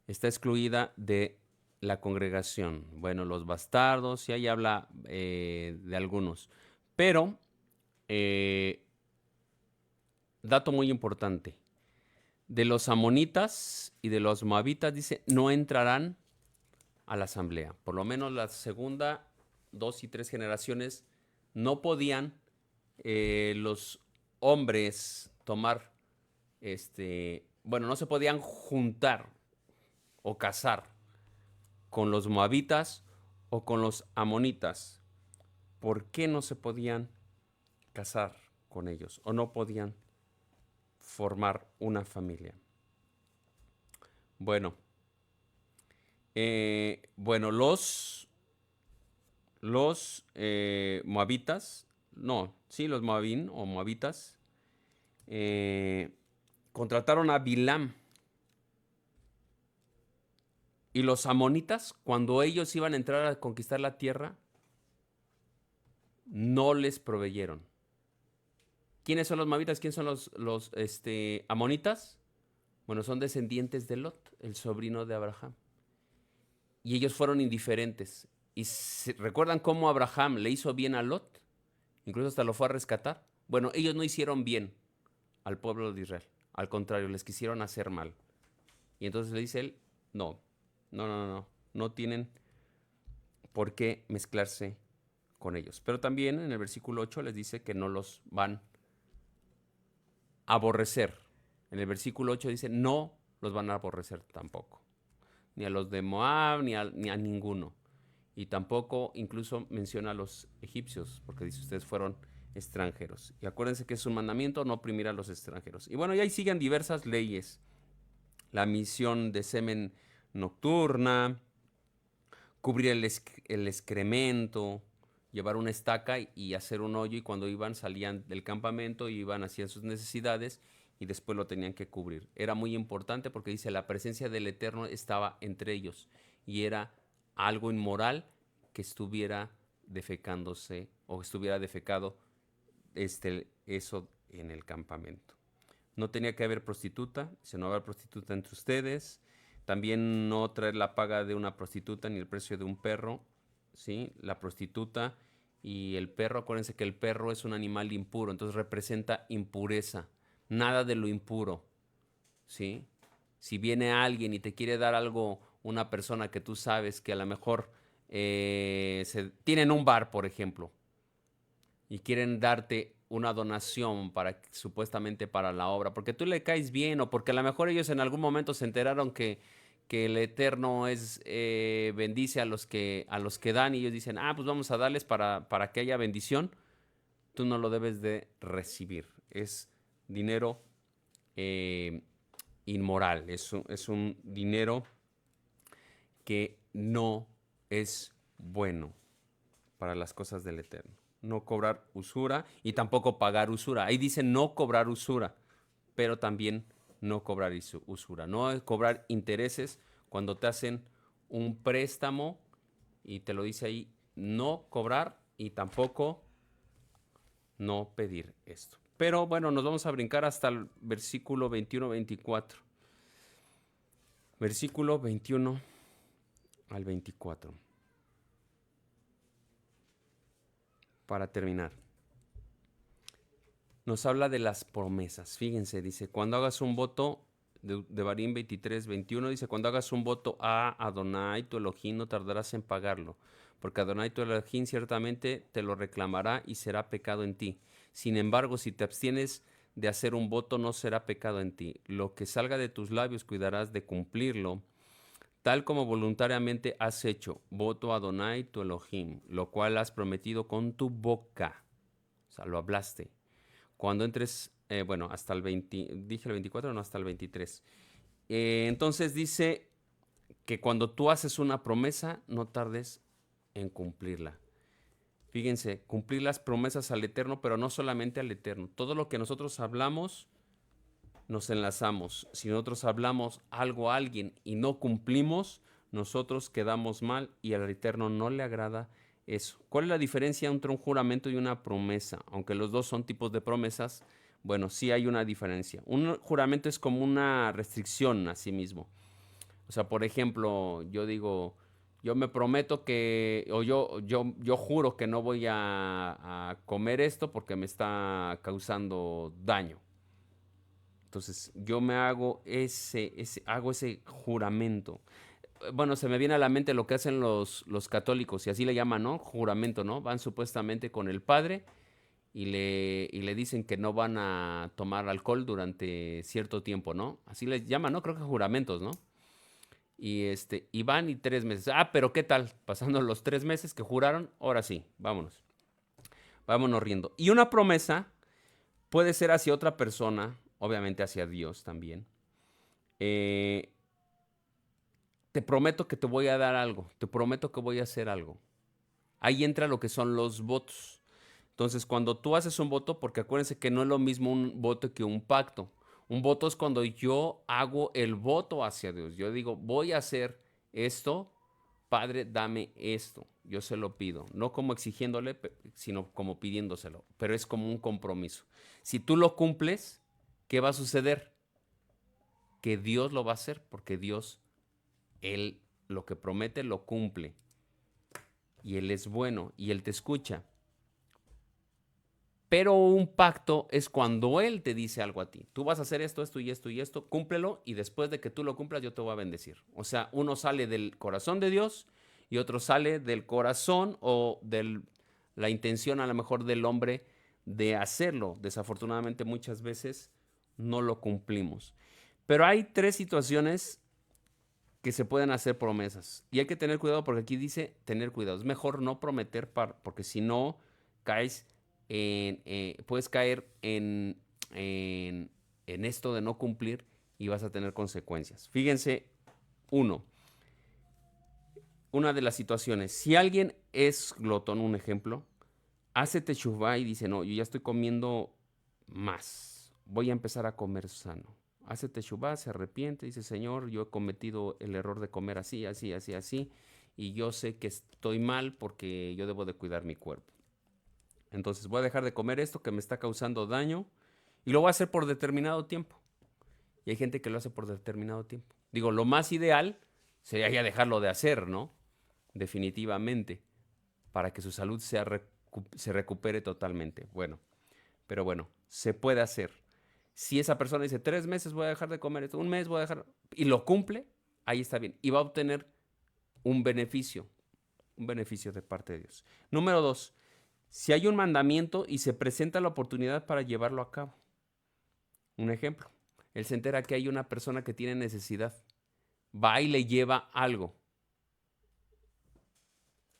Está excluida de la congregación. Bueno, los bastardos, y ahí habla de algunos. Pero, dato muy importante, de los amonitas y de los moabitas, dice, no entrarán a la asamblea. Por lo menos la segunda, 2 y 3 generaciones no podían los hombres tomar, bueno, no se podían juntar o casar con los moabitas o con los amonitas. ¿Por qué no se podían casar con ellos o no podían formar una familia. Bueno, bueno, los moabitas, no, sí, los moabín o moabitas, contrataron a Bilam. Y los amonitas, cuando ellos iban a entrar a conquistar la tierra, no les proveyeron. ¿Quiénes son los moabitas? ¿Quiénes son los amonitas? Bueno, son descendientes de Lot, el sobrino de Abraham. Y ellos fueron indiferentes. ¿Y recuerdan cómo Abraham le hizo bien a Lot? Incluso hasta lo fue a rescatar. Bueno, ellos no hicieron bien al pueblo de Israel. Al contrario, les quisieron hacer mal. Y entonces le dice él, no tienen por qué mezclarse con ellos. Pero también en el versículo 8 les dice que no los van a aborrecer. En el versículo 8 dice, no los van a aborrecer tampoco. Ni a los de Moab, ni a ninguno. Y tampoco incluso menciona a los egipcios, porque dice, ustedes fueron extranjeros. Y acuérdense que es un mandamiento no oprimir a los extranjeros. Y bueno, y ahí siguen diversas leyes. La misión de semen nocturna, cubrir el excremento, llevar una estaca y hacer un hoyo, y cuando iban salían del campamento, iban, hacían sus necesidades y después lo tenían que cubrir. Era muy importante porque dice, la presencia del Eterno estaba entre ellos y era algo inmoral que estuviera defecándose o estuviera defecado eso en el campamento. No tenía que haber prostituta, dice, no va a haber prostituta entre ustedes. También no traer la paga de una prostituta ni el precio de un perro, ¿sí? La prostituta y el perro, acuérdense que el perro es un animal impuro, entonces representa impureza, nada de lo impuro, ¿sí? Si viene alguien y te quiere dar algo, una persona que tú sabes que a lo mejor tienen un bar, por ejemplo, y quieren darte una donación para supuestamente para la obra, porque tú le caes bien o porque a lo mejor ellos en algún momento se enteraron que el Eterno es bendice a los que dan y ellos dicen, pues vamos a darles para que haya bendición, tú no lo debes de recibir. Es dinero inmoral, es un dinero que no es bueno para las cosas del Eterno. No cobrar usura y tampoco pagar usura. Ahí dice no cobrar usura, pero también no cobrar usura. No cobrar intereses cuando te hacen un préstamo y te lo dice ahí, no cobrar y tampoco no pedir esto. Pero bueno, nos vamos a brincar hasta el versículo 21-24. Versículo 21 al 24. Para terminar, nos habla de las promesas. Fíjense, dice, cuando hagas un voto, de Barín 23-21, dice, cuando hagas un voto a Adonai, tu Elohim, no tardarás en pagarlo, porque Adonai, tu Elohim, ciertamente te lo reclamará y será pecado en ti. Sin embargo, si te abstienes de hacer un voto, no será pecado en ti. Lo que salga de tus labios cuidarás de cumplirlo, tal como voluntariamente has hecho, voto a Adonai, tu Elohim, lo cual has prometido con tu boca. O sea, lo hablaste. Cuando entres, hasta el 20, dije el 24, no, hasta el 23. Entonces dice que cuando tú haces una promesa, no tardes en cumplirla. Fíjense, cumplir las promesas al Eterno, pero no solamente al Eterno. Todo lo que nosotros hablamos, nos enlazamos. Si nosotros hablamos algo a alguien y no cumplimos, nosotros quedamos mal y al Eterno no le agrada eso. ¿Cuál es la diferencia entre un juramento y una promesa? Aunque los dos son tipos de promesas, bueno, sí hay una diferencia. Un juramento es como una restricción a sí mismo. O sea, por ejemplo, yo digo, yo me prometo que, o yo juro que no voy a comer esto porque me está causando daño. Entonces, yo me hago ese juramento. Bueno, se me viene a la mente lo que hacen los católicos, y así le llaman, ¿no? Juramento, ¿no? Van supuestamente con el padre y le dicen que no van a tomar alcohol durante cierto tiempo, ¿no? Así les llaman, ¿no? Creo que juramentos, ¿no? Y van y 3 meses. Pero ¿qué tal? Pasando los 3 meses que juraron, ahora sí, vámonos. vámonos riendo. Y una promesa puede ser hacia otra persona, obviamente hacia Dios también. Te prometo que te voy a dar algo, te prometo que voy a hacer algo. Ahí entra lo que son los votos. Entonces, cuando tú haces un voto, porque acuérdense que no es lo mismo un voto que un pacto. Un voto es cuando yo hago el voto hacia Dios. Yo digo, voy a hacer esto, Padre, dame esto. Yo se lo pido. No como exigiéndole, sino como pidiéndoselo. Pero es como un compromiso. Si tú lo cumples, ¿qué va a suceder? Que Dios lo va a hacer, porque Dios, Él lo que promete lo cumple. Y Él es bueno y Él te escucha. Pero un pacto es cuando Él te dice algo a ti. Tú vas a hacer esto, esto y esto y esto, cúmplelo y después de que tú lo cumplas yo te voy a bendecir. O sea, uno sale del corazón de Dios y otro sale del corazón o de la intención a lo mejor del hombre de hacerlo. Desafortunadamente muchas veces no lo cumplimos. Pero hay tres situaciones que se pueden hacer promesas. Y hay que tener cuidado porque aquí dice tener cuidado. Es mejor no prometer porque si no caes puedes caer en esto de no cumplir y vas a tener consecuencias. Fíjense, una de las situaciones, si alguien es glotón, un ejemplo, hace teshuvá y dice, no, yo ya estoy comiendo más, voy a empezar a comer sano. Hace teshuvá, se arrepiente, dice, Señor, yo he cometido el error de comer así, así, así, así, y yo sé que estoy mal porque yo debo de cuidar mi cuerpo. Entonces voy a dejar de comer esto que me está causando daño y lo voy a hacer por determinado tiempo. Y hay gente que lo hace por determinado tiempo. Digo, lo más ideal sería ya dejarlo de hacer, ¿no? Definitivamente, para que su salud se recupere totalmente. Bueno, pero bueno, se puede hacer. Si esa persona dice 3 meses voy a dejar de comer esto, 1 mes voy a dejar, y lo cumple, ahí está bien. Y va a obtener un beneficio de parte de Dios. Número 2, si hay un mandamiento y se presenta la oportunidad para llevarlo a cabo. Un ejemplo, él se entera que hay una persona que tiene necesidad, va y le lleva algo.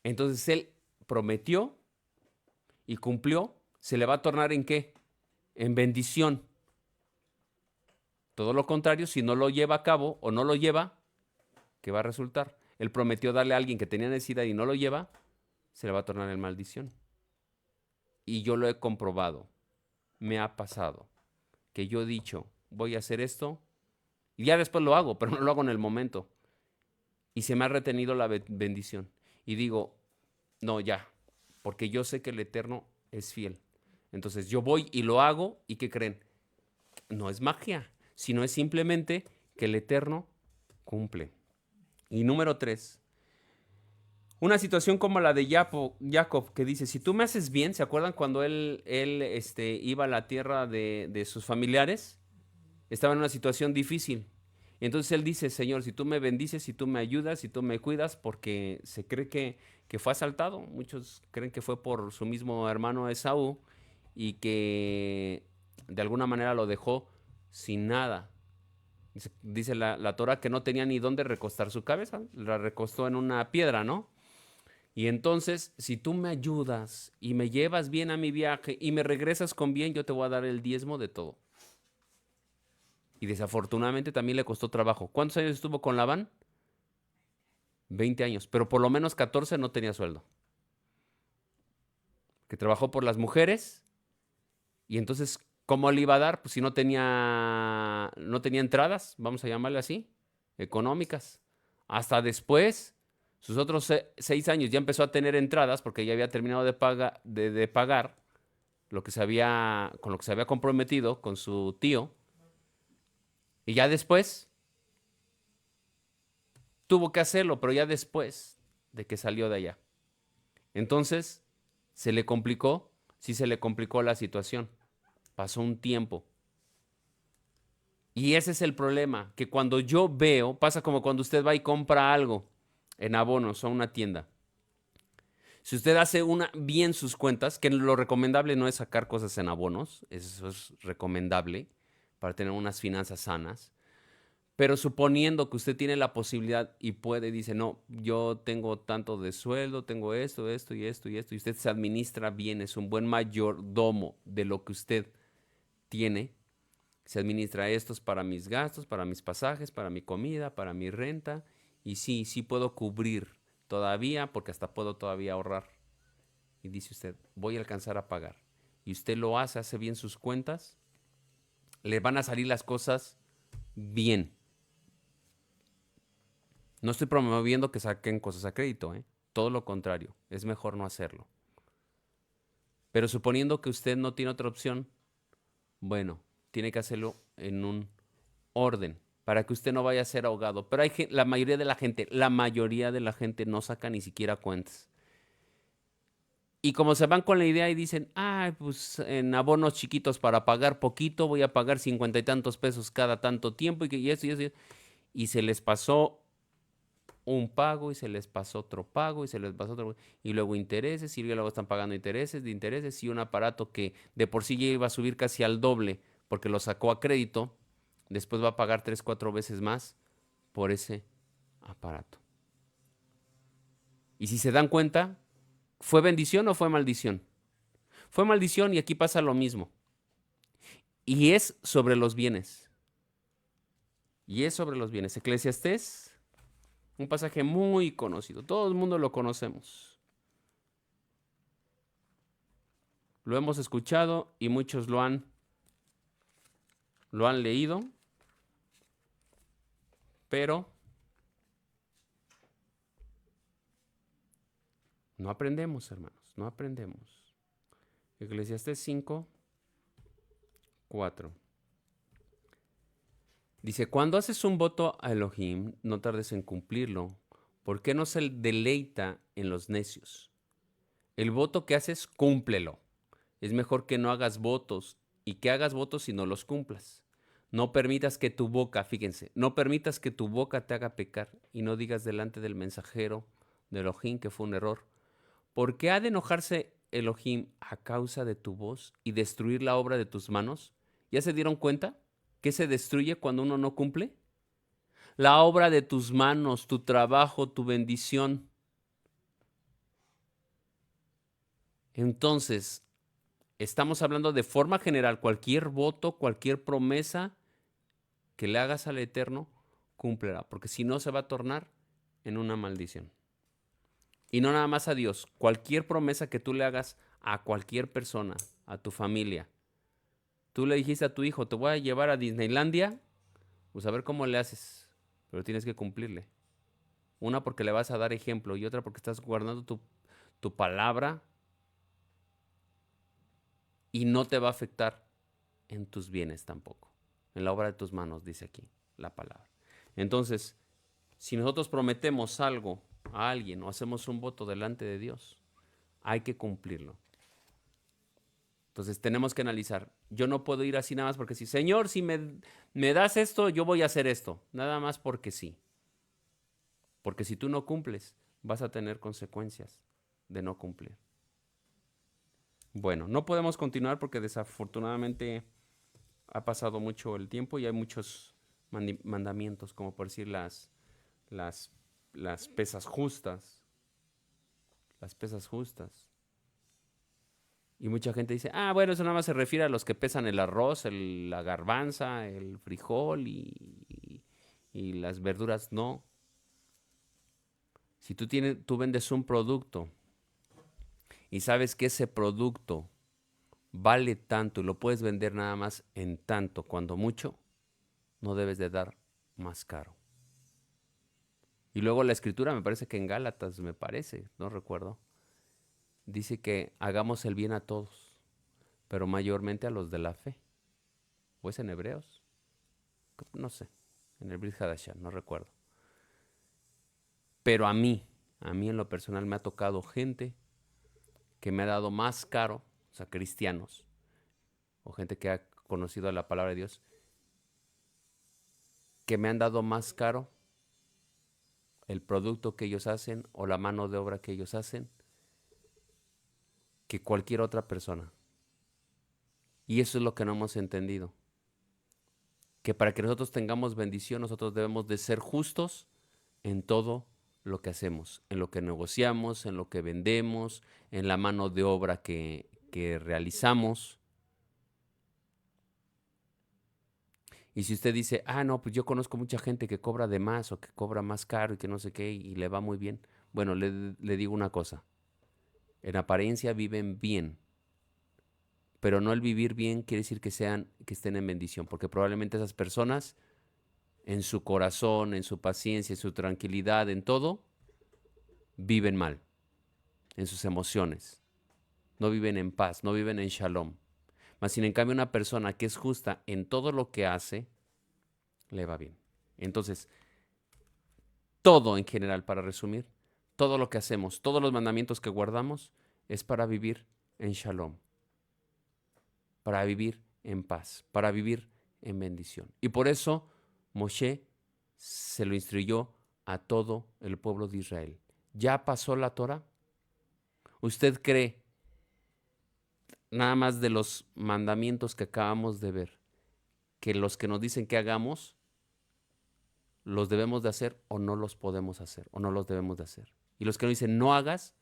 Entonces él prometió y cumplió, ¿se le va a tornar en qué? En bendición. Todo lo contrario, si no lo lleva a cabo o no lo lleva, ¿qué va a resultar? Él prometió darle a alguien que tenía necesidad y no lo lleva, se le va a tornar en maldición. Y yo lo he comprobado, me ha pasado, que yo he dicho, voy a hacer esto, y ya después lo hago, pero no lo hago en el momento. Y se me ha retenido la bendición. Y digo, no, ya, porque yo sé que el Eterno es fiel. Entonces yo voy y lo hago, ¿y qué creen? No es magia, sino es simplemente que el Eterno cumple. Y número 3, una situación como la de Jacob, que dice, si tú me haces bien, ¿se acuerdan cuando él iba a la tierra de sus familiares? Estaba en una situación difícil. Y entonces él dice, Señor, si tú me bendices, si tú me ayudas, si tú me cuidas, porque se cree que fue asaltado. Muchos creen que fue por su mismo hermano Esaú y que de alguna manera lo dejó sin nada. Dice la Torah que no tenía ni dónde recostar su cabeza, la recostó en una piedra, ¿no? Y entonces, si tú me ayudas y me llevas bien a mi viaje y me regresas con bien, yo te voy a dar el diezmo de todo. Y desafortunadamente también le costó trabajo. ¿Cuántos años estuvo con Labán? 20 años, pero por lo menos 14 no tenía sueldo. Que trabajó por las mujeres y entonces, ¿cómo le iba a dar? Pues si no tenía entradas, vamos a llamarle así, económicas. Hasta después, sus otros 6 años ya empezó a tener entradas porque ya había terminado de pagar lo que con lo que se había comprometido con su tío. Y ya después tuvo que hacerlo, pero ya después de que salió de allá. Entonces, se le complicó, sí se le complicó la situación. Pasó un tiempo. Y ese es el problema, que cuando yo veo, pasa como cuando usted va y compra algo en abonos o una tienda. Si usted hace bien sus cuentas, que lo recomendable no es sacar cosas en abonos, eso es recomendable para tener unas finanzas sanas. Pero suponiendo que usted tiene la posibilidad y puede, dice, no, yo tengo tanto de sueldo, tengo esto, esto y esto y esto, y usted se administra bien, es un buen mayordomo de lo que usted tiene, se administra estos para mis gastos, para mis pasajes, para mi comida, para mi renta, y sí, sí puedo cubrir todavía, porque hasta puedo todavía ahorrar. Y dice usted, voy a alcanzar a pagar. Y usted lo hace bien sus cuentas, le van a salir las cosas bien. No estoy promoviendo que saquen cosas a crédito, ¿eh? Todo lo contrario, es mejor no hacerlo. Pero suponiendo que usted no tiene otra opción, bueno, tiene que hacerlo en un orden para que usted no vaya a ser ahogado. Pero la mayoría de la gente no saca ni siquiera cuentas. Y como se van con la idea y dicen, pues en abonos chiquitos para pagar poquito, voy a pagar 50 y tantos pesos cada tanto tiempo y eso y eso. Y se les pasó un pago y se les pasó otro pago y se les pasó otro y luego intereses y luego están pagando intereses de intereses y un aparato que de por sí ya iba a subir casi al doble porque lo sacó a crédito, después va a pagar 3, 4 veces más por ese aparato. Y si se dan cuenta, ¿fue bendición o fue maldición? Fue maldición y aquí pasa lo mismo. Y es sobre los bienes. Y es sobre los bienes. Eclesiastés, un pasaje muy conocido. Todo el mundo lo conocemos. Lo hemos escuchado y muchos lo han leído, pero no aprendemos, hermanos, no aprendemos. Eclesiastés 5, 4. Dice, cuando haces un voto a Elohim, no tardes en cumplirlo, porque no se deleita en los necios. El voto que haces, cúmplelo. Es mejor que no hagas votos y que hagas votos y no los cumplas. No permitas que tu boca, fíjense, no permitas que tu boca te haga pecar y no digas delante del mensajero de Elohim que fue un error. ¿Por qué ha de enojarse Elohim a causa de tu voz y destruir la obra de tus manos? ¿Ya se dieron cuenta que se destruye cuando uno no cumple? La obra de tus manos, tu trabajo, tu bendición. Entonces, estamos hablando de forma general, cualquier voto, cualquier promesa que le hagas al Eterno, cúmplela, porque si no se va a tornar en una maldición. Y no nada más a Dios, cualquier promesa que tú le hagas a cualquier persona, a tu familia. Tú le dijiste a tu hijo, te voy a llevar a Disneylandia, pues a ver cómo le haces, pero tienes que cumplirle. Una porque le vas a dar ejemplo y otra porque estás guardando tu palabra y no te va a afectar en tus bienes tampoco. En la obra de tus manos, dice aquí la palabra. Entonces, si nosotros prometemos algo a alguien o hacemos un voto delante de Dios, hay que cumplirlo. Entonces tenemos que analizar. Yo no puedo ir así nada más porque sí. Señor, si me das esto, yo voy a hacer esto. Nada más porque sí. Porque si tú no cumples, vas a tener consecuencias de no cumplir. Bueno, no podemos continuar porque desafortunadamente ha pasado mucho el tiempo y hay muchos mandamientos, como por decir las, las pesas justas. Las pesas justas. Y mucha gente dice, bueno, eso nada más se refiere a los que pesan el arroz, la garbanza, el frijol y las verduras. No. Si tú vendes un producto y sabes que ese producto vale tanto y lo puedes vender nada más en tanto, cuando mucho, no debes de dar más caro. Y luego la escritura, me parece que en Gálatas, no recuerdo, dice que hagamos el bien a todos, pero mayormente a los de la fe. ¿O es en Hebreos? No sé, en el Brit Hadashah, no recuerdo. Pero a mí en lo personal me ha tocado gente que me ha dado más caro, o sea, cristianos, o gente que ha conocido la palabra de Dios, que me han dado más caro el producto que ellos hacen o la mano de obra que ellos hacen que cualquier otra persona. Y eso es lo que no hemos entendido. que para que nosotros tengamos bendición, nosotros debemos de ser justos en todo lo que hacemos, en lo que negociamos, en lo que vendemos, en la mano de obra que realizamos. Y si usted dice, no, pues yo conozco mucha gente que cobra de más o que cobra más caro y que no sé qué y le va muy bien. Bueno, le digo una cosa. En apariencia viven bien, pero no el vivir bien quiere decir que estén en bendición, porque probablemente esas personas en su corazón, en su paciencia, en su tranquilidad, en todo, viven mal, en sus emociones. No viven en paz, no viven en shalom. Mas sin en cambio una persona que es justa en todo lo que hace, le va bien. Entonces, todo en general, para resumir, todo lo que hacemos, todos los mandamientos que guardamos, es para vivir en shalom, para vivir en paz, para vivir en bendición. Y por eso Moshe se lo instruyó a todo el pueblo de Israel. ¿Ya pasó la Torah? ¿Usted cree, nada más de los mandamientos que acabamos de ver, que los que nos dicen que hagamos, los debemos de hacer o no los podemos hacer o no los debemos de hacer? Y los que nos dicen no hagas,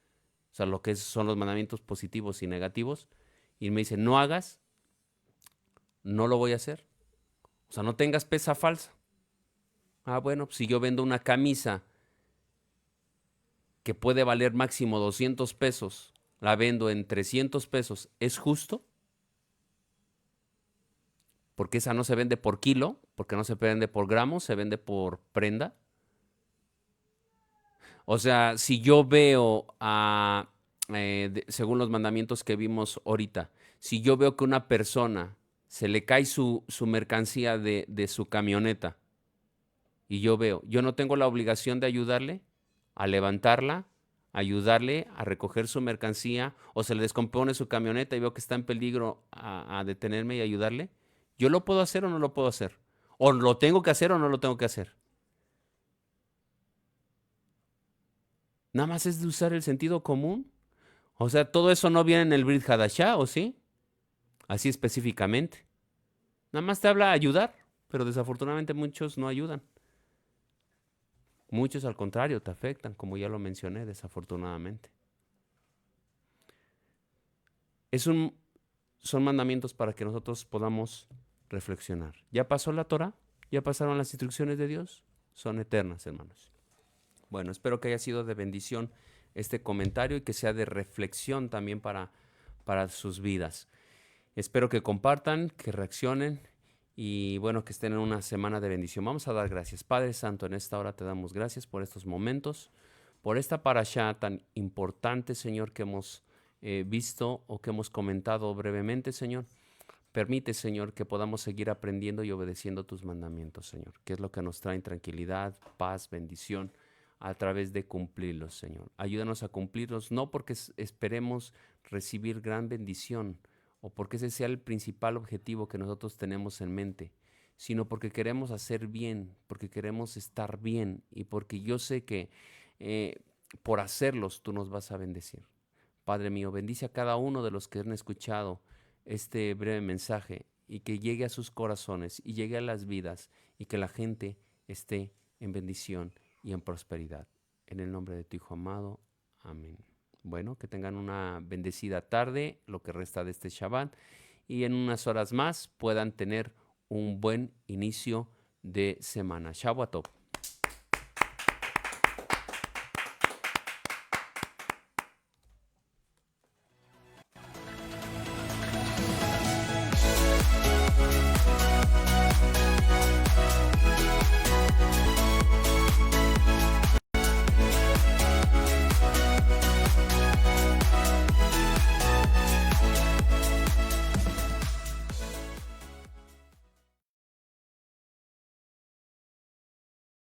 o sea, lo que son los mandamientos positivos y negativos, y me dicen no hagas, no lo voy a hacer. O sea, no tengas pesa falsa. Bueno, pues si yo vendo una camisa que puede valer máximo 200 pesos, la vendo en 300 pesos, ¿es justo? Porque esa no se vende por kilo, porque no se vende por gramos, se vende por prenda. O sea, si yo veo, según los mandamientos que vimos ahorita, si yo veo que una persona se le cae su mercancía de su camioneta y yo no tengo la obligación de ayudarle a levantarla, ayudarle a recoger su mercancía, o se le descompone su camioneta y veo que está en peligro a detenerme y ayudarle. ¿Yo lo puedo hacer o no lo puedo hacer? ¿O lo tengo que hacer o no lo tengo que hacer? Nada más es de usar el sentido común. O sea, todo eso no viene en el Brit Hadashah, ¿o sí? Así específicamente. Nada más te habla ayudar, pero desafortunadamente muchos no ayudan. Muchos al contrario te afectan, como ya lo mencioné, desafortunadamente. Son mandamientos para que nosotros podamos reflexionar. ¿Ya pasó la Torah? ¿Ya pasaron las instrucciones de Dios? Son eternas, hermanos. Bueno, espero que haya sido de bendición este comentario y que sea de reflexión también para sus vidas. Espero que compartan, que reaccionen y bueno, que estén en una semana de bendición. Vamos a dar gracias. Padre Santo, en esta hora te damos gracias por estos momentos, por esta parashá tan importante, Señor, que hemos visto o que hemos comentado brevemente, Señor. Permite, Señor, que podamos seguir aprendiendo y obedeciendo tus mandamientos, Señor, que es lo que nos trae tranquilidad, paz, bendición, a través de cumplirlos, Señor. Ayúdanos a cumplirlos, no porque esperemos recibir gran bendición o porque ese sea el principal objetivo que nosotros tenemos en mente, sino porque queremos hacer bien, porque queremos estar bien y porque yo sé que por hacerlos tú nos vas a bendecir. Padre mío, bendice a cada uno de los que han escuchado este breve mensaje y que llegue a sus corazones y llegue a las vidas y que la gente esté en bendición y en prosperidad. En el nombre de tu Hijo amado. Amén. Bueno, que tengan una bendecida tarde, lo que resta de este Shabbat, y en unas horas más puedan tener un buen inicio de semana. Shabbat Tov.